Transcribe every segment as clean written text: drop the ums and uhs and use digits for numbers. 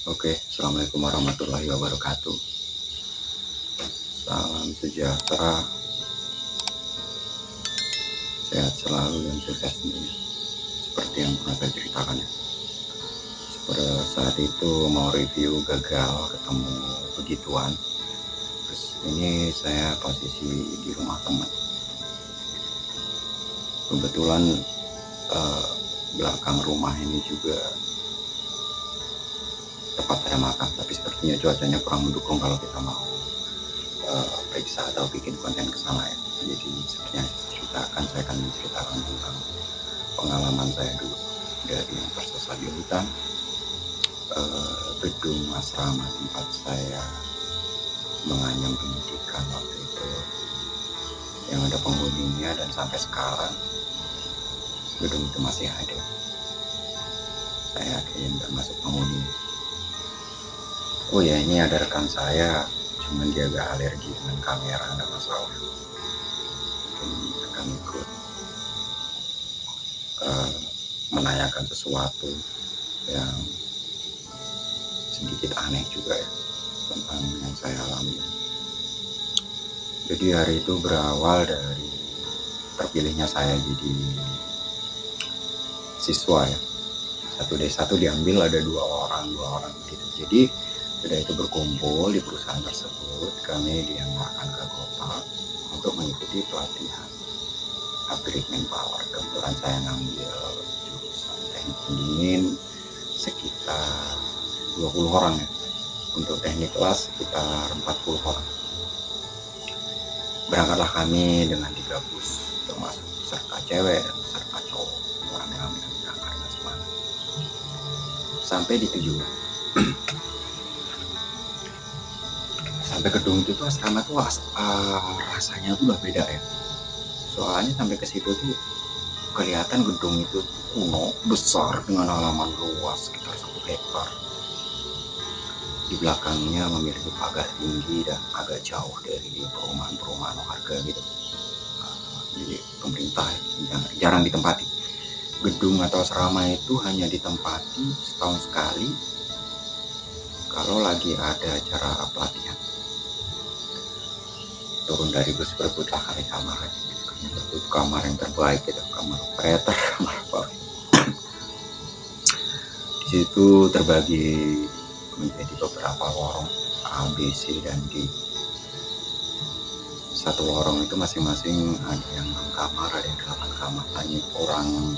Oke, Assalamualaikum warahmatullahi wabarakatuh. Salam sejahtera, sehat selalu dan sukses tentunya. Seperti yang pernah saya ceritakan ya. Pada saat itu mau review gagal ketemu begituan. Terus ini saya posisi di rumah teman. Kebetulan belakang rumah ini juga tempat saya makan, tapi sepertinya cuacanya kurang mendukung kalau kita mau periksa atau bikin konten ke sana ya. Jadi seperti yang saya ceritakan, saya akan menceritakan tentang pengalaman saya dulu dari yang tersesat di hutan, gedung asrama tempat saya menganyam pendidikan waktu itu yang ada penghuninya, dan sampai sekarang gedung itu masih ada. Saya yakin termasuk penghuni. Oh ya, ini ada rekan saya, cuman dia agak alergi dengan kamera, nggak masalah. Mungkin akan ikut menanyakan sesuatu yang sedikit aneh juga ya tentang yang saya alami. Jadi hari itu berawal dari terpilihnya saya jadi siswa ya. Satu desa tuh diambil ada dua orang gitu. Jadi sudah itu berkumpul di perusahaan tersebut, kami diantarkan ke kota untuk mengikuti pelatihan upgrade manpower. Kebetulan saya ngambil jurusan teknik pendingin, sekitar 20 orang ya. Untuk teknik kelas sekitar 40 orang. Berangkatlah kami dengan 3 bus, termasuk peserta cewek dan peserta cowok. Rame-rame karena semangat. Sampai di tujuan. Sampai gedung itu tuh asrama tuh rasanya tuh udah beda ya. Soalnya sampai ke situ tuh kelihatan gedung itu kuno, besar dengan halaman luas sekitar 1 hektar. Di belakangnya memiliki pagar tinggi dan agak jauh dari perumahan-perumahan warga gitu. Jadi pemerintah jarang ditempati. Gedung atau asrama itu hanya ditempati setahun sekali kalau lagi ada acara pelatihan. Turun dari bus berebutlah kali kamar aja. Berebut kamar yang terbaik gitu, kamar operator, kamar apa. Di situ terbagi menjadi beberapa lorong A, B, C, dan D. Satu lorong itu masing-masing ada yang 6 kamar, ada yang 8 kamar. Hanya orang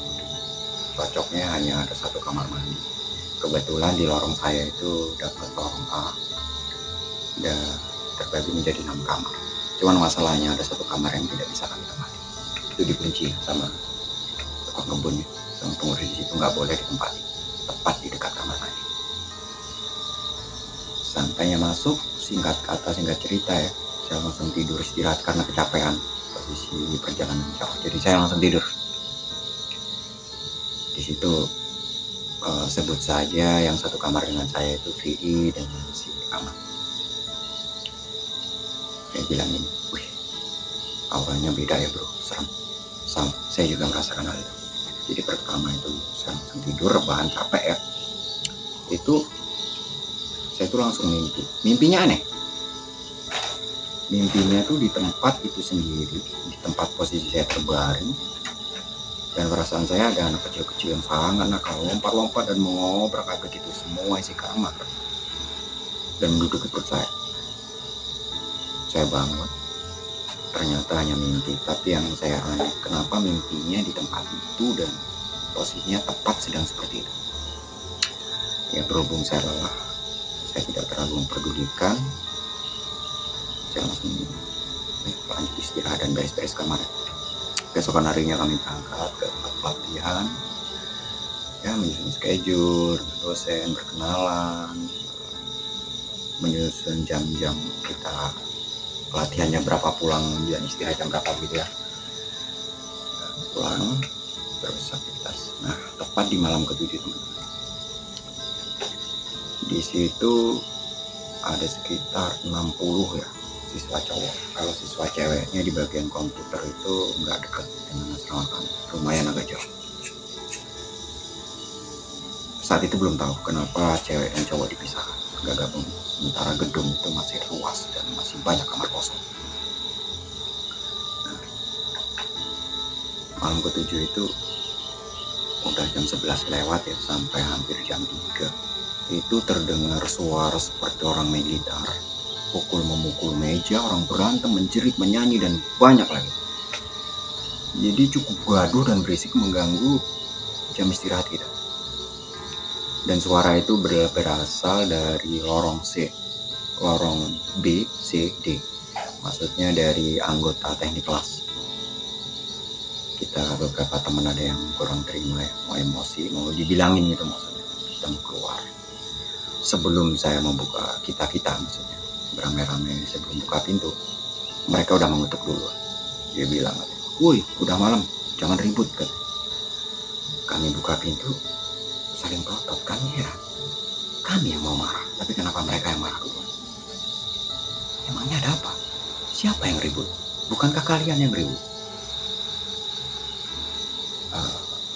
cocoknya hanya ada 1 kamar mandi. Kebetulan di lorong saya itu dapat lorong A dan terbagi menjadi 6 kamar. Cuman masalahnya ada 1 kamar yang tidak bisa kami tempati. Itu dikunci sama tukang kebunnya, sama pengurus di situ, nggak boleh ditempati tepat di dekat kamar saya. Sampainya masuk, singkat kata singkat cerita ya, saya langsung tidur istirahat karena kecapean, posisi perjalanan jauh. Jadi saya langsung tidur. Di situ sebut saja yang 1 kamar dengan saya itu VI dengan si Ahmad. Saya bilang ini, wih, auranya beda ya bro, serem. Saya juga merasakan hal itu. Jadi pertama itu saya langsung tidur, rebahan, capek ya. Itu saya tuh langsung mimpi. Mimpinya aneh. Mimpinya tuh di tempat itu sendiri, di tempat posisi saya terbaring. Dan perasaan saya ada anak kecil-kecil yang sangat nakal, lompat-lompat dan mau ngobrak-abrik itu semua isi kamar dan menduduki perut saya. Saya bangun, ternyata hanya mimpi. Tapi yang saya aneh, kenapa mimpinya di tempat itu dan posisinya tepat sedang seperti itu. Ya berhubung saya lelah, saya tidak terlalu memperdulikan. Saya langsung lanjut istirahat dan beres-beres kamar. Besokan harinya kami berangkat ke tempat pelatihan, ya menyusun schedule dengan dosen, berkenalan, menyusun jam-jam kita pelatihannya berapa, pulang dan istirahat jam berapa gitu ya. Dan pulang terus aktivitas. Nah, tepat di malam ke-7 teman-teman. Di situ ada sekitar 60 ya siswa cowok. Kalau siswa ceweknya di bagian komputer itu nggak dekat dengan asrama kami, lumayan agak jauh. saat itu belum tahu kenapa cewek dan cowok dipisahkan, gak gabung, sementara gedung itu masih luas dan masih banyak kamar kosong. Malam ke-7 itu udah jam 11 lewat ya, sampai hampir jam 3 itu terdengar suara seperti orang militer, pukul memukul meja, orang berantem, menjerit, menyanyi, dan banyak lagi. Jadi cukup gaduh dan berisik, mengganggu jam istirahat kita. Dan suara itu berasal dari lorong C, lorong B, C, D, maksudnya dari anggota teknik kelas. Kita beberapa teman ada yang kurang terima ya, mau emosi, mau dibilangin gitu maksudnya, kita mau keluar. Sebelum saya membuka, kita maksudnya beramai-ramai sebelum buka pintu, mereka udah mengutuk dulu. Dia bilang, "Woi, udah malam, jangan ribut," kan. Kami buka pintu, saling protot. Kami heran, kami yang mau marah, tapi kenapa mereka yang marah duluan? Emangnya ada apa? Siapa yang ribut? Bukankah kalian yang ribut?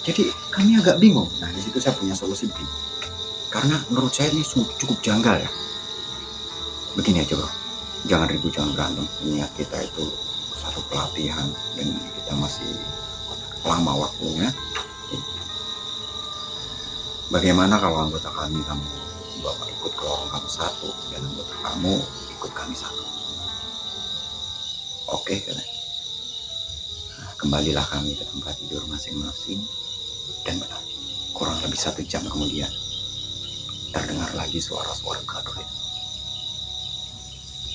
Jadi kami agak bingung. Nah, di situ saya punya solusi begini. Karena menurut saya ini cukup janggal ya. Begini aja bro, jangan ribut, jangan berantem. Ingat kita itu satu pelatihan dan kita masih lama waktunya. Bagaimana kalau anggota kami kamu bawa ikut ke lorong kamu satu dan anggota kamu ikut kami satu? Oke, katanya. Nah, kembalilah kami ke tempat tidur masing-masing. Dan benar, kurang lebih 1 jam kemudian terdengar lagi suara-suara gaduh itu.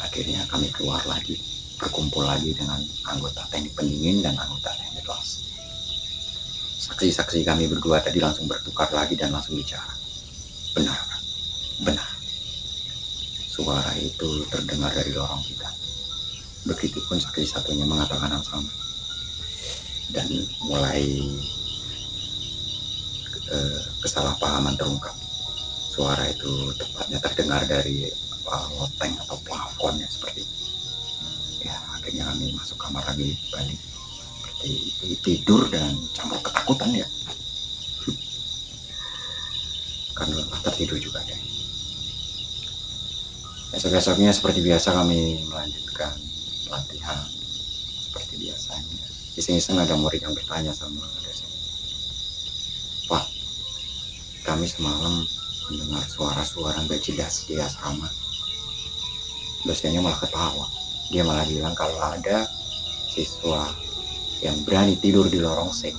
Akhirnya kami keluar lagi, berkumpul lagi dengan anggota teknik pendingin dan anggota teknik kelas. Saksi-saksi kami berdua tadi langsung bertukar lagi dan langsung bicara. Benar, benar. Suara itu terdengar dari lorong kita. Begitupun saksi satunya mengatakan yang sama. Dan mulai kesalahpahaman terungkap. Suara itu tepatnya terdengar dari loteng atau plafon ya, seperti itu. Ya, akhirnya kami masuk kamar lagi, balik seperti tidur dan campur ketakutan ya. Karena tertidur juga deh. Besok-besoknya seperti biasa kami melanjutkan latihan seperti biasanya. Iseng-iseng ada murid yang bertanya sama dosen, "Pak, kami semalam mendengar suara-suara gak jelas di asrama." Dosennya malah ketawa. Dia malah bilang kalau ada siswa yang berani tidur di lorong C,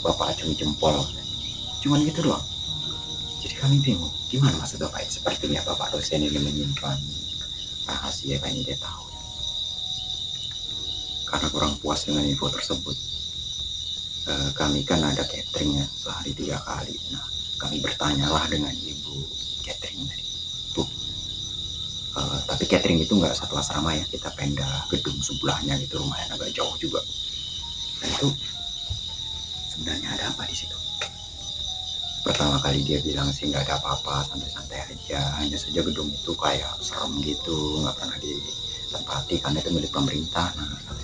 Bapak acung jempol. Cuman gitu doang. Jadi kami bingung, gimana maksud Bapak? Sepertinya Bapak dosen ini menyimpan rahasia, kayaknya dia tahu. Karena kurang puas dengan info tersebut, kami kan ada cateringnya sehari 3 kali. Nah, kami bertanyalah dengan ibu catering tadi, "Bu, tapi catering itu nggak satu asrama ya, kita pindah gedung sebelahnya gitu, lumayan agak jauh juga. Dan itu sebenarnya ada apa di situ?" Pertama kali dia bilang sih nggak ada apa-apa, santai-santai aja, hanya saja gedung itu kayak serem gitu, nggak pernah ditempati karena itu milik pemerintah. Nah,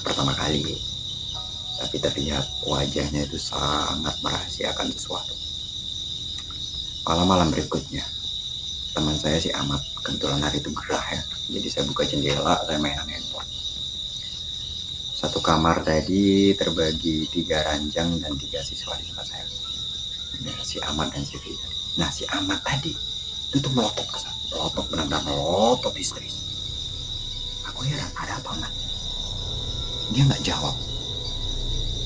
pertama kali, tapi terlihat wajahnya itu sangat merahasiakan sesuatu. Malam-malam berikutnya, teman saya si Ahmad, kebetulan hari itu gerah ya, jadi saya buka jendela, saya mainan handphone. Satu kamar tadi terbagi 3 ranjang dan 3 siswa di tempat saya. Ya, si Ahmad dan si Fri tadi. Nah, si Ahmad tadi itu tuh melotot ke sana, melotot, benar-benar melotot histeris. Aku heran, ada apa Ahmad? Dia nggak jawab.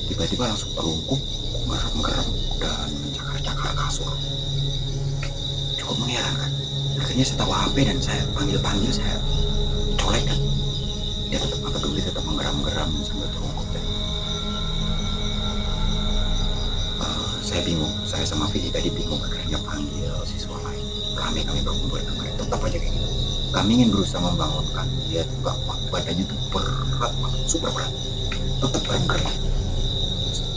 Tiba-tiba langsung terlungkup, merem-merem dan mencakar-cakar kasur. Cukup mengherankan. Akhirnya saya tahu HP dan saya panggil-panggil, saya colek kan. Dia tetap nggak peduli, tetap menggeram-geram sambil terlungkup. Saya bingung, saya sama Vicky tadi bingung, akhirnya panggil siswa lain. Kami berkumpul dengan mereka, tetap aja kayak gitu. Kami ingin berusaha membangunkan dia, tuh badannya tuh berat banget, super berat, tetap bergerak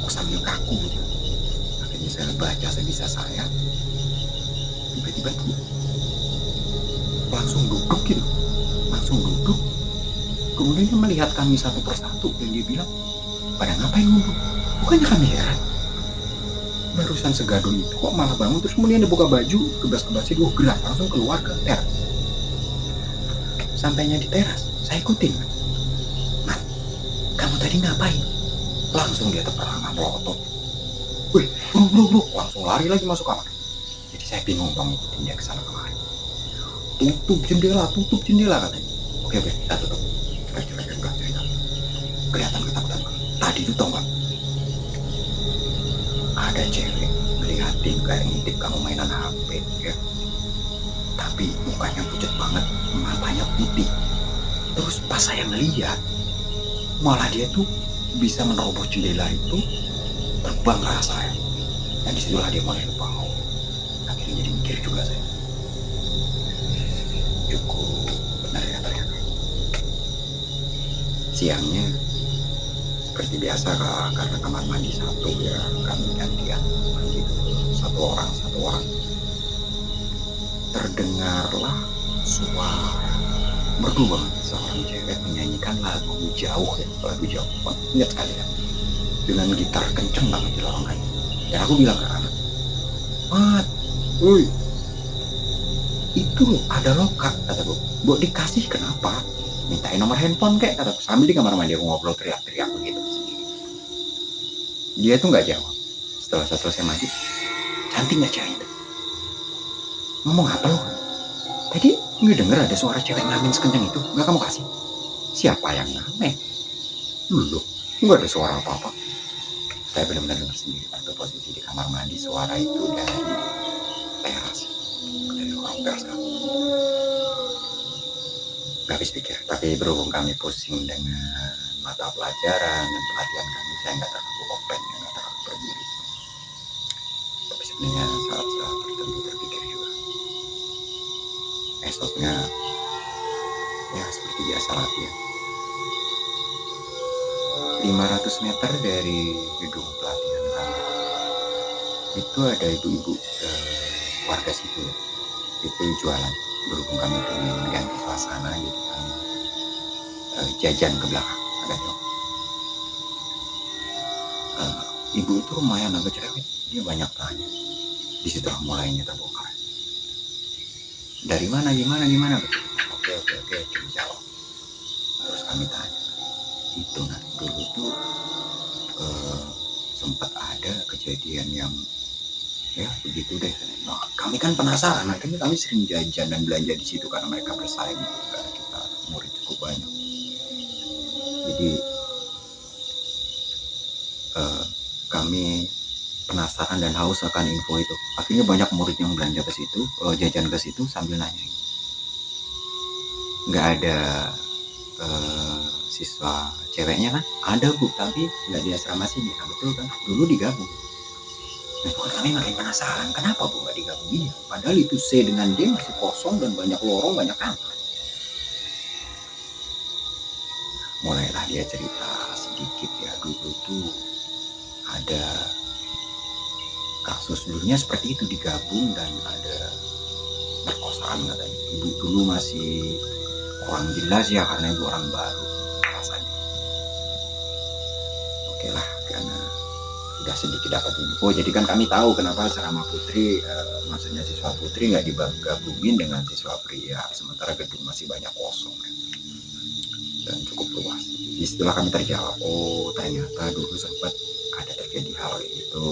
sambil kaku gitu. Akhirnya saya baca sebisa saya, tiba-tiba tuh langsung duduk gitu, kemudian dia melihat kami satu persatu dan dia bilang, "Pada ngapain ngumpul?" Bukannya kami heran, Barusan segaduh itu kok malah bangun, terus kemudian dia buka baju, kebas-kebasin, gerak langsung keluar ke teras. Sampainya di teras, saya ikutin. Mat, kamu tadi ngapain? Langsung dia terperangah melotot. Wih, bro, langsung lari lagi masuk kamar. Jadi saya bingung dong ikutin dia ke sana kemari. Tutup jendela katanya. Oke, kita tutup. Coba cerita. Kelihatan ketakutan banget. Tadi tuh tau gak? Ada cewek ngeliatin kayak ngintip kamu mainan HP ya. Tapi mukanya pucat banget, matanya putih. Terus pas saya ngeliat, malah dia tuh bisa menerobos jendela itu, terbang ke arah saya. Dan disitulah dia mulai bangun. Akhirnya jadi mikir juga saya. Cukup benar ya ternyata. Siangnya seperti biasa Kak, karena kamar mandi satu ya, kami gantian mandi satu orang. Terdengarlah suara merdu banget seorang cewek menyanyikan lagu jauh, ingat sekali kan, dengan gitar kenceng banget di lorong lain. Dan aku bilang ke anak, Mat, woi, itu loh ada loka, kataku. Buat dikasih kenapa? Mintain nomor handphone kek, kataku. Sambil di kamar mandi aku ngobrol teriak-teriak begitu. Dia tuh nggak jawab. Setelah saya selesai mandi, cantik nggak cewek itu? Ngomong apa lo? Tadi nggak denger ada suara cewek ngamen sekencang itu? Nggak kamu kasih? Siapa yang ngamen? Loh, nggak ada suara apa-apa. Saya benar-benar dengar sendiri waktu posisi di kamar mandi, suara itu dari teras, dari ruang teras kami. Gak habis pikir, tapi berhubung kami pusing dengan mata pelajaran dan pelatihan kami, saya nggak terlalu open, nggak terlalu berdiri. Tapi sebenarnya saat-saat tertentu terpikir juga. Esoknya, ya seperti biasa latihan. 500 meter dari gedung pelatihan kami, itu ada ibu-ibu warga situ ya, itu jualan. Berhubung kami pengen ganti suasana, jadi kami jajan ke belakang agak jauh. Ibu itu lumayan agak cerewet, dia banyak tanya. Di situ mulainya terbongkar. Dari mana, gimana? Oke, jawab. Terus kami tanya, itu dulu tuh sempat ada kejadian yang ya begitu deh. Nah, kami kan penasaran, akhirnya kami sering jajan dan belanja di situ karena mereka bersaing, karena kita murid cukup banyak. Jadi kami penasaran dan haus akan info itu. Akhirnya banyak murid yang belanja ke situ, jajan ke situ sambil nanya. Nggak ada siswa ceweknya kan? Ada Bu, tapi nggak di asrama sini. Nah, betul kan? Dulu digabung. Nah, itu kan kami makin penasaran, kenapa Bu nggak digabung? Iya, padahal itu C dengan D masih kosong dan banyak lorong, banyak kamar. Mulailah dia cerita sedikit ya, dulu tuh ada kasus dulunya seperti itu, digabung dan ada perkosaan katanya. Ibu dulu masih kurang jelas ya karena ibu orang baru rasanya. Oke lah, karena udah sedikit dapat info, jadi kan kami tahu kenapa asrama putri, maksudnya siswa putri nggak digabungin dengan siswa pria, sementara gedung masih banyak kosong kan, dan cukup luas. Di situlah kami terjawab, oh ternyata dulu sempat ada terjadi hal itu.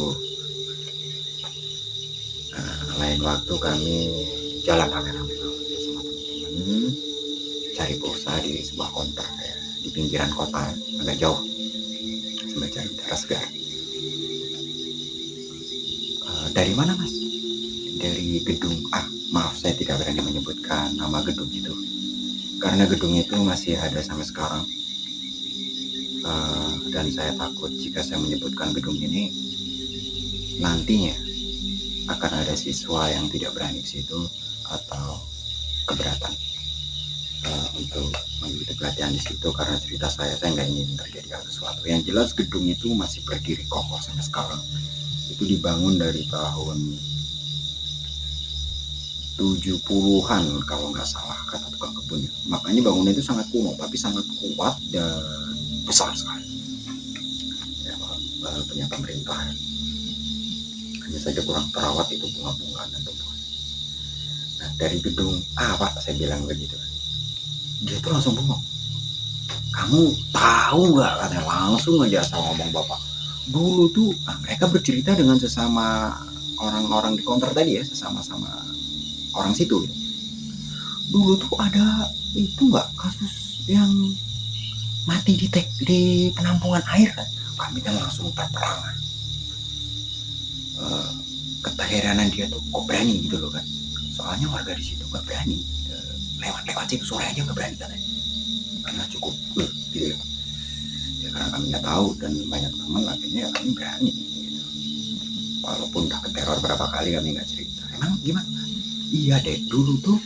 Lain waktu kami jalan rame-rame sama teman-teman, cari pulsa di sebuah konter ya, di pinggiran kota agak jauh, sambil cari udara segar. Dari mana Mas? Dari gedung maaf saya tidak berani menyebutkan nama gedung itu karena gedung itu masih ada sampai sekarang, dan saya takut jika saya menyebutkan gedung ini nantinya akan ada siswa yang tidak berani ke situ atau keberatan untuk mengikuti pelatihan di situ karena cerita saya nggak ingin terjadi hal sesuatu. Yang jelas gedung itu masih berdiri kokoh sampai sekarang. Itu dibangun dari tahun 70-an kalau nggak salah kata tukang kebun. Makanya bangunan itu sangat kuno tapi sangat kuat dan besar sekali ya, punya pemerintah. hanya saja kurang terawat itu bunga-bunga dan tumbuhan. Nah dari gedung A Pak, saya bilang begitu, dia tuh langsung bengong. Kamu tahu nggak, katanya, langsung aja asal ngomong bapak. Dulu tuh mereka bercerita dengan sesama orang-orang di counter tadi ya, sesama-sama orang situ gitu. Dulu tuh ada itu nggak kasus yang mati di penampungan air kan. Kami kan langsung terperangah. Keheranan dia tuh kok berani gitu loh kan. Soalnya warga di situ nggak berani lewat-lewat situ sore aja nggak berani katanya. Karena cukup gitu ya. Ya karena kami nggak tahu dan banyak teman, akhirnya kami berani gitu. Walaupun udah keteror berapa kali kami nggak cerita. Emang gimana? Iya deh, dulu tuh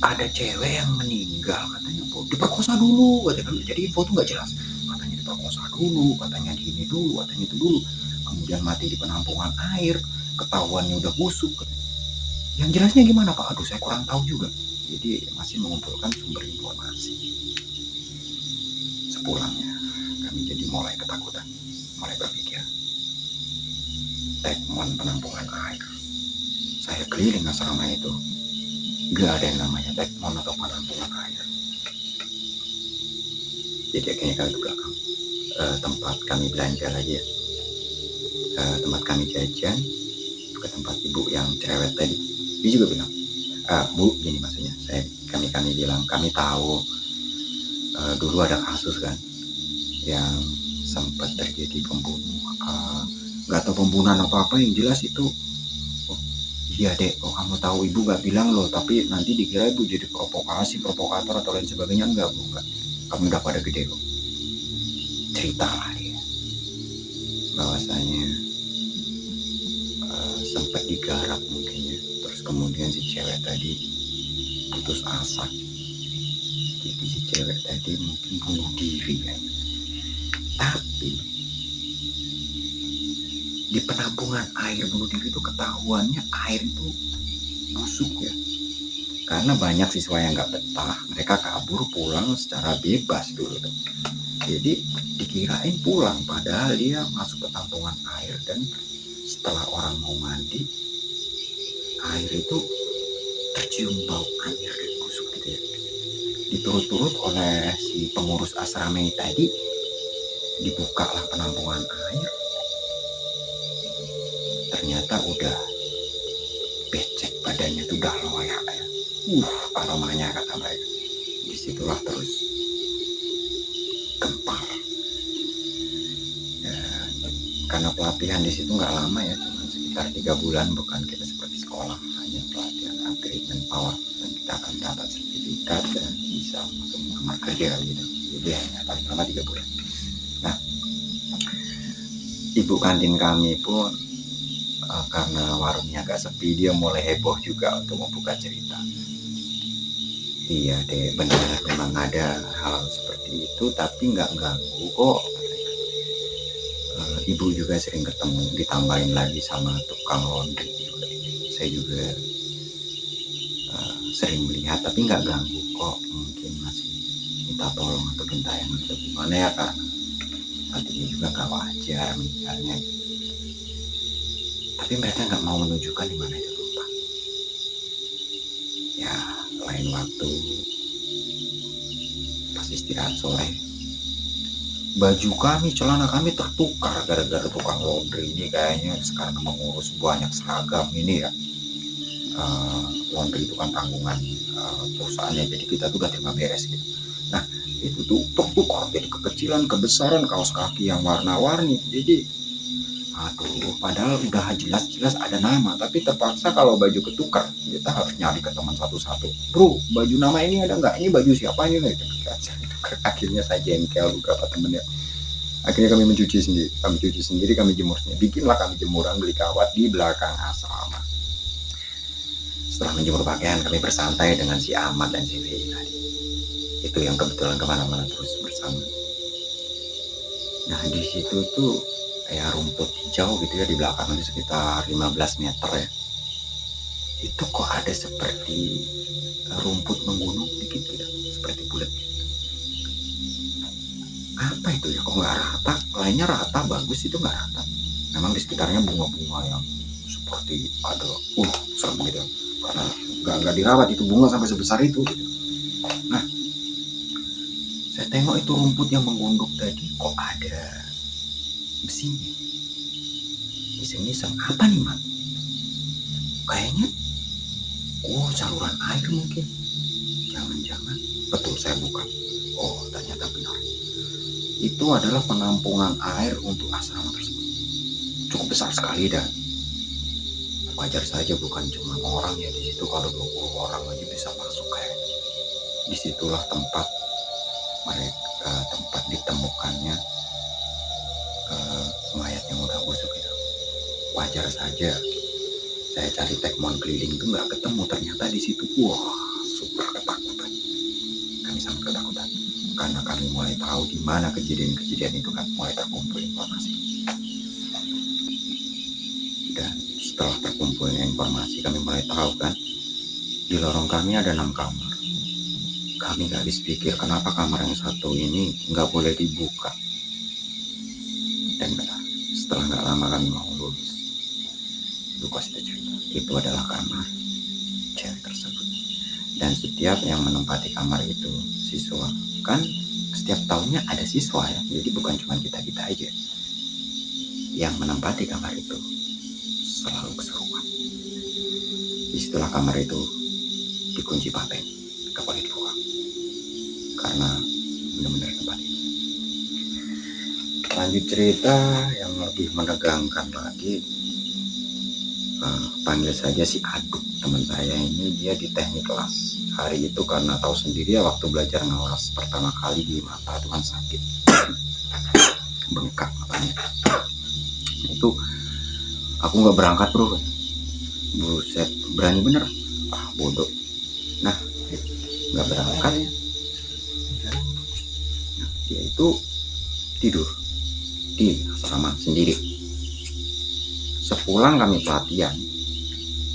ada cewek yang meninggal katanya, diperkosa dulu katanya. Jadi info tuh nggak jelas, katanya diperkosa dulu, katanya di ini dulu, katanya itu dulu, kemudian mati di penampungan air, ketahuannya udah busuk katanya. Yang jelasnya gimana Pak? Aduh saya kurang tahu juga. Jadi masih mengumpulkan sumber informasi. Sepulangnya kami jadi mulai ketakutan, mulai berpikir, Tekmon penampungan air. Saya keliling asrama itu, gak ada yang namanya Tekmon atau penampungan air. Jadi akhirnya kami ke belakang, tempat kami belanja lagi ya, tempat kami jajan, ke tempat ibu yang cerewet tadi. Dia juga bilang, Bu, gini maksudnya, kami bilang, kami tahu dulu ada kasus kan yang sempat terjadi pembunuhan, nggak tahu pembunuhan apa yang jelas itu. Oh iya dek, kamu tahu, ibu nggak bilang loh, tapi nanti dikira ibu jadi provokator atau lain sebagainya. Enggak Bu, enggak, kami udah pada gede kok. Cerita lah dia bahwasanya sempat digarap mungkin ya, terus kemudian si cewek tadi putus asa, jadi si cewek tadi mungkin bunuh diri kan. Tapi di penampungan air bunuh diri itu ketahuannya air itu busuk ya, karena banyak siswa yang nggak betah, mereka kabur pulang secara bebas dulu tuh. Jadi dikirain pulang, padahal dia masuk ke tampungan air, dan setelah orang mau mandi, air itu tercium bau anjir dan busuk gitu ya. Diturut-turut oleh si pengurus asrama tadi, dibukalah penampungan air, ternyata udah becek badannya, tuh udah loyak ya. Aromanya kata mereka. Disitulah terus gempar. Dan karena pelatihan di situ nggak lama ya, cuma sekitar 3 bulan, bukan kita seperti sekolah, hanya pelatihan agreement power, dan kita akan dapat sertifikat dan bisa langsung melamar kerja gitu. Jadi hanya paling lama 3 bulan. Nah, ibu kantin kami pun karena warungnya agak sepi, dia mulai heboh juga untuk membuka cerita. Iya deh, benar, memang ada hal seperti itu, tapi nggak ganggu kok. Ibu juga sering ketemu, ditambahin lagi sama tukang laundry juga. Saya juga sering melihat, tapi nggak ganggu kok. Mungkin masih minta tolong atau gentayangan atau gimana ya, karena nantinya juga nggak wajar meninggalnya. Tapi mereka nggak mau menunjukkan di mana itu tempat. Ya, lain waktu pas istirahat sore, baju kami, celana kami tertukar gara-gara tukang laundry ini. Kayaknya sekarang mengurus banyak seragam ini ya. Laundry itu kan tanggungan perusahaannya, jadi kita tuh udah terima beres gitu. Nah itu tuh tertukar jadi kekecilan, kebesaran, kaos kaki yang warna-warni. Jadi aduh, padahal udah jelas-jelas ada nama, tapi terpaksa kalau baju ketukar kita harus nyari ke teman satu-satu. Bro, baju nama ini ada nggak? Ini baju siapa ini? Akhirnya saya jengkel beberapa temen ya. Akhirnya kami mencuci sendiri, kami jemur sendiri. Bikinlah kami jemuran, beli kawat di belakang asrama. Setelah menjemur pakaian, kami bersantai dengan si Ahmad dan si Vei tadi. Itu yang kebetulan kemana-mana terus bersama. Nah di situ tuh kayak rumput hijau gitu ya, di belakang itu sekitar 15 meter ya. Itu kok ada seperti rumput menggunung dikit gitu, seperti bulat. Apa itu ya, kok nggak rata? Lainnya rata, bagus, itu nggak rata. Memang di sekitarnya bunga-bunga yang seperti ada serem gitu, karena nggak dirawat itu bunga sampai sebesar itu gitu. Nah, saya tengok itu rumput yang menggunduk tadi kok ada besinya. Iseng-iseng, apa nih Mak? Kayaknya saluran air mungkin. Jangan-jangan. Betul, saya buka. Oh, ternyata benar. Itu adalah penampungan air untuk asrama tersebut. Cukup besar sekali dan wajar saja, bukan cuma orang ya di situ. Kalau 20 orang aja bisa masuk kayak. Disitulah tempat mereka tempat ditemukannya mayat yang udah busuk itu. Wajar saja. Saya cari tekmon keliling itu nggak ketemu, ternyata di situ. Wah, super ketakutan. Kami sangat ketakutan karena kami mulai tahu di mana kejadian-kejadian itu kan mulai terkumpul informasi. Dan setelah terkumpulnya informasi, kami mulai tahu kan di lorong kami ada 6 kamar. Kami nggak habis pikir kenapa kamar yang satu ini nggak boleh dibuka. Dan benar, setelah nggak lama kami mau lulus, Ibu Kos itu cerita, itu adalah kamar cewek tersebut. Dan setiap yang menempati kamar itu siswa, kan setiap tahunnya ada siswa ya, jadi bukan cuma kita-kita aja yang menempati kamar itu, selalu keseruan. Disitulah kamar itu dikunci paten, gak boleh dibuka, karena benar-benar tempat itu. Lanjut cerita yang lebih menegangkan lagi, panggil saja si Aduk, teman saya ini. Dia di teknik kelas hari itu, karena tahu sendiri ya, waktu belajar ngawas pertama kali di mata itu kan sakit, bengkak matanya. Itu aku nggak berangkat bro, buset, berani bener, bodoh. Nah, nggak berangkat ya. Nah, dia itu tidur di asrama sendiri. Sepulang kami pelatihan,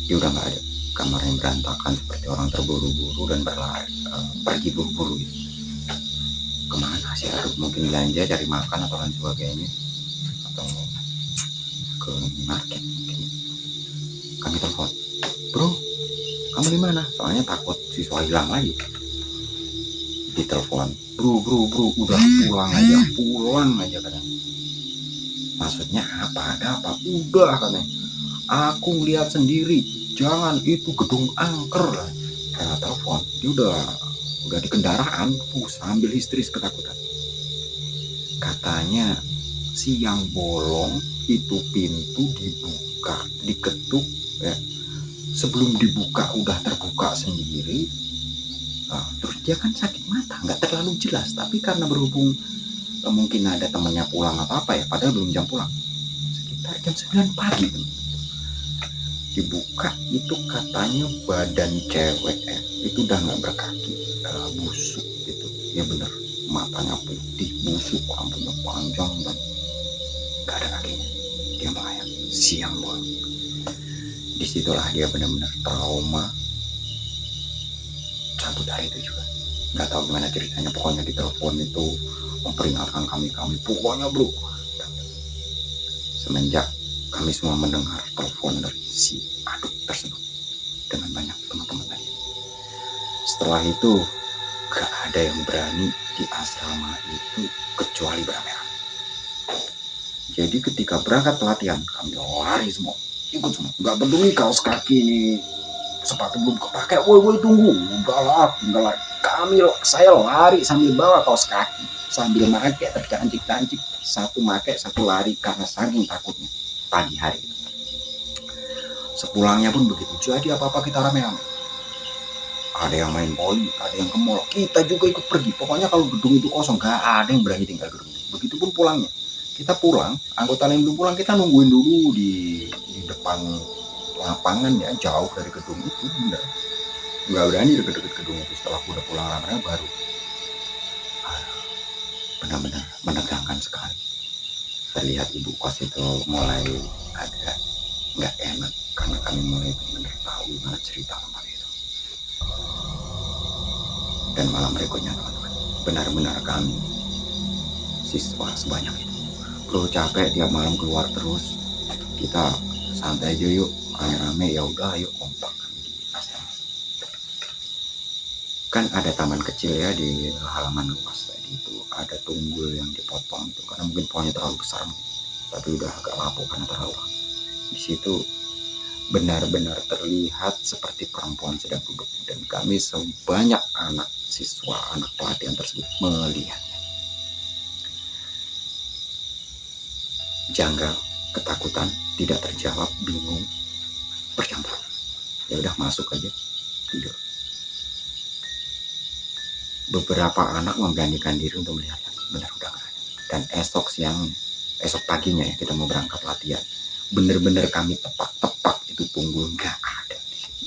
dia udah nggak ada. Kamarnya berantakan seperti orang terburu-buru dan berlari, pergi buru-buru gitu. Kemana sih Aduk? Mungkin belanja, cari makan atau lain sebagainya, atau ke market mungkin. Kami telepon, bro, kamu di mana? Soalnya takut siswa hilang lagi. Ditelepon, bro, udah pulang aja katanya. Maksudnya apa? Ada apa? Udah katanya, aku lihat sendiri, jangan, itu gedung angker lah. Karena telepon, dia udah di kendaraan, sambil histeris ketakutan. Katanya siang bolong itu pintu dibuka, diketuk ya. Sebelum dibuka udah terbuka sendiri. Nah, terus dia kan sakit mata, nggak terlalu jelas, tapi karena berhubung mungkin ada temannya pulang atau apa ya, padahal belum jam pulang, sekitar jam 9 pagi kan. Dibuka itu katanya badan cewek itu udah nggak berkaki, busuk gitu ya, bener, matanya putih, busuk, rambutnya panjang dan nggak ada kakinya. Dia melayang siang bolong. Disitulah dia benar-benar trauma. Cabut hari itu juga nggak tahu gimana ceritanya, pokoknya di telepon itu memperingatkan kami pokoknya bro. Semenjak kami semua mendengar telepon dari si Aduk tersebut dengan banyak teman-teman tadi, setelah itu gak ada yang berani di asrama itu kecuali beramai-ramai. Jadi ketika berangkat pelatihan, kami lari semua, ikut semua, nggak peduli kaos kaki ini, sepatu belum kepake, woi tunggu, udahlah, tinggal lari. Saya lari sambil bawa kaos kaki, sambil make tercancik-cancik, satu make satu lari karena saking takutnya pagi hari itu. Sepulangnya pun begitu. Jadi apa-apa kita rame-rame. Ada yang main poli, ada yang ke mall, kita juga ikut pergi. Pokoknya kalau gedung itu kosong, gak ada yang berani tinggal gedung itu. Begitupun pulangnya, kita pulang, anggota lain belum pulang, kita nungguin dulu di depan lapangan ya, jauh dari gedung itu. Bener, nggak berani deket-deket gedung itu. Setelah udah pulang ramai baru. Benar-benar menegangkan sekali. Terlihat ibu kos itu mulai agak nggak enak karena kami mulai benar tahu gimana cerita tempat itu. Dan malam berikutnya teman-teman, benar-benar kami siswa sebanyak itu, bro, capek tiap malam keluar terus, kita santai aja yuk, rame-rame, ya udah ayo kompak. Kan ada taman kecil ya di halaman luas tadi itu, ada tunggul yang dipotong itu karena mungkin pohonnya terlalu besar, tapi udah agak lapuk karena terlalu lama. Di situ benar-benar terlihat seperti perempuan sedang duduk, dan kami sebanyak anak siswa, anak pelatihan tersebut melihatnya. Janggal, ketakutan, tidak terjawab, bingung, bercampur. Ya udah masuk aja, tidur. Beberapa anak memberanikan diri untuk melihat lagi, benar udah gak ada. Dan esok paginya ya, kita mau berangkat latihan, bener-bener kami tepak-tepak itu tunggul, nggak ada di situ.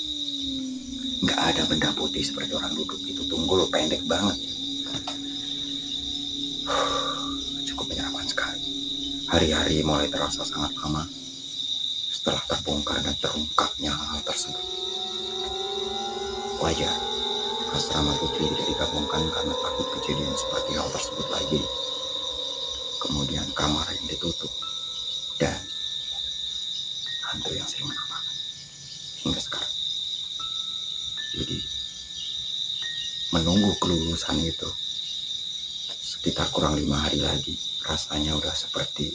Nggak ada benda putih seperti orang duduk, itu tunggul pendek banget. Cukup menyeramkan sekali. Hari-hari mulai terasa sangat lama setelah terbongkar dan terungkapnya hal tersebut. Wajar asrama putri tidak digabungkan karena takut kejadian seperti hal tersebut lagi. Kemudian kamar yang ditutup dan hantu yang sering menampakkan hingga sekarang. Jadi menunggu kelulusan itu sekitar kurang 5 hari lagi, rasanya udah seperti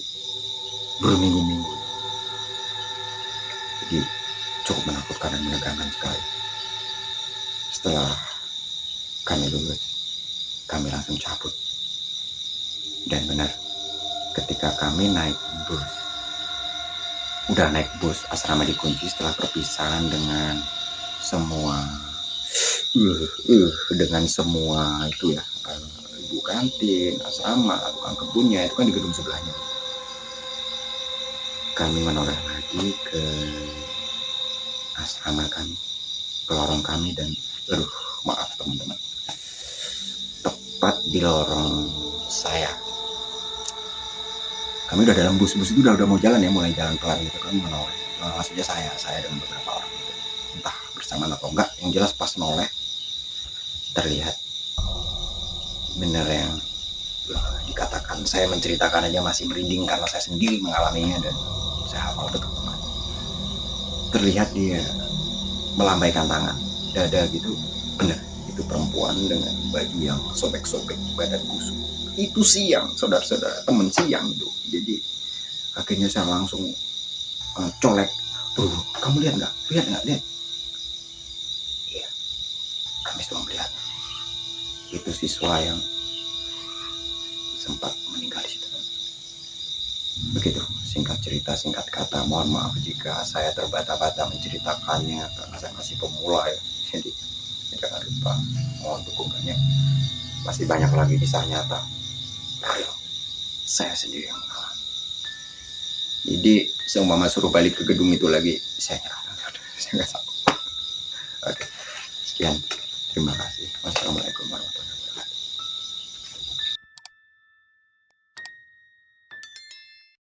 berminggu-minggu. Jadi cukup menakutkan dan menegangkan sekali. Setelah kami lulus, kami langsung cabut. Dan benar, ketika kami naik bus, asrama dikunci setelah perpisahan dengan semua itu ya, ibu kantin, asrama, tukang kebunnya itu kan di gedung sebelahnya. Kami menoleh lagi ke asrama kami, ke lorong kami, dan maaf teman-teman, tepat di lorong saya, kami udah dalam bus itu udah mau jalan ya, mulai jalan pelan gitu kan, menoleh langsung aja saya dengan beberapa orang gitu, entah bersamaan atau enggak, yang jelas pas noleh terlihat bener yang dikatakan, saya menceritakan aja masih merinding karena saya sendiri mengalaminya dan saya hafal betul. Terlihat dia melambaikan tangan, dada gitu, bener itu perempuan dengan baju yang sobek-sobek, badan busuk. Itu siang, saudara-saudara, temen siang itu. Jadi akhirnya saya langsung colek, tuh kamu lihat nggak? Lihat. Iya, kami semua melihat. Itu siswa yang sempat meninggal di situ. Begitu singkat cerita, singkat kata. Mohon maaf jika saya terbata-bata menceritakannya karena saya masih pemula ya. Jadi jangan lupa mohon dukungannya. Masih banyak lagi kisah nyata real saya sendiri yang mengalami. Jadi seumpama suruh balik ke gedung itu lagi, saya nyerah. Saya nggak sanggup. Oke, sekian. Terima kasih. Wassalamualaikum warahmatullahi wabarakatuh.